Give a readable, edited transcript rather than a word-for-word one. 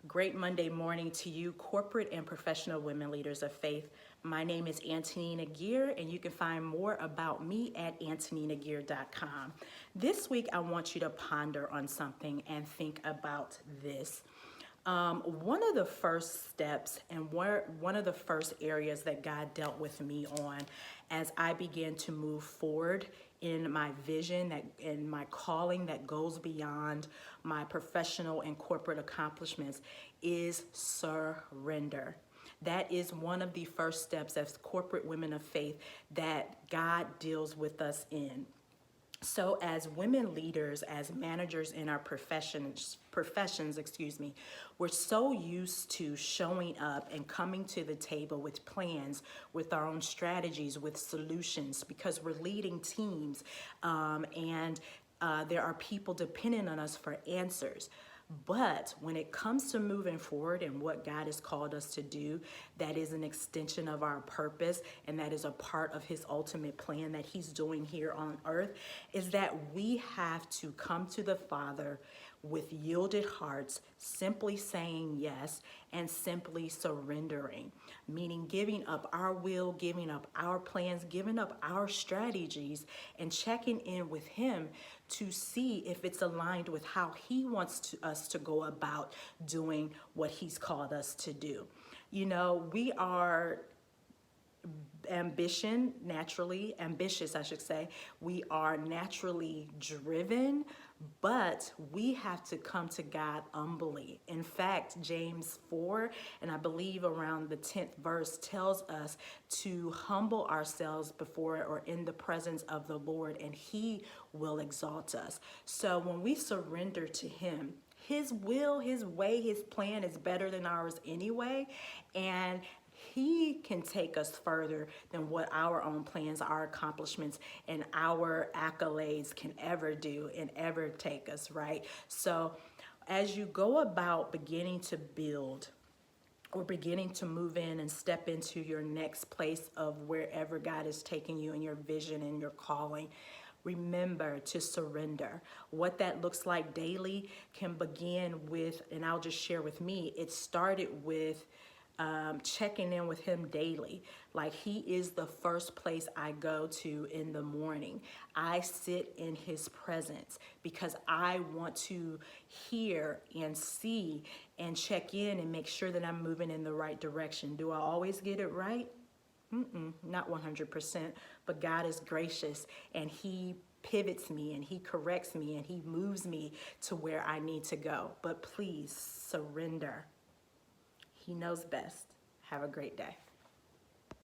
Great Monday morning to you, corporate and professional women leaders of faith. My name is Antonina Gear, and you can find more about me at AntoninaGear.com. This week, I want you to ponder on something and think about this. One of the first steps and one of the first areas that God dealt with me on as I began to move forward in my vision that in my calling that goes beyond my professional and corporate accomplishments is surrender. That is one of the first steps as corporate women of faith that God deals with us in. So as women leaders, as managers in our professions, we're so used to showing up and coming to the table with plans, with our own strategies, with solutions, because we're leading teams and there are people depending on us for answers. But when it comes to moving forward and what God has called us to do, that is an extension of our purpose, and that is a part of his ultimate plan that he's doing here on earth, is that we have to come to the Father with yielded hearts, simply saying yes and simply surrendering, meaning giving up our will, giving up our plans, giving up our strategies, and checking in with him to see if it's aligned with how he wants us to go about doing what he's called us to do. You know, we are ambitious, I should say. We are naturally driven, but we have to come to God humbly. In fact, James 4, and I believe around the 10th verse, tells us to humble ourselves before or in the presence of the Lord, and he will exalt us. So when we surrender to him, his will, his way, his plan is better than ours anyway, and he can take us further than what our own plans, our accomplishments, and our accolades can ever do and ever take us, right? So as you go about beginning to build or beginning to move in and step into your next place of wherever God is taking you in your vision and your calling, remember to surrender. What that looks like daily can begin with, and I'll just share with me, it started with checking in with him daily. Like, he is the first place I go to in the morning. I sit in his presence because I want to hear and see and check in and make sure that I'm moving in the right direction. Do I always get it right? Not 100%, but God is gracious, and he pivots me and he corrects me and he moves me to where I need to go. But please surrender. He knows best. Have a great day.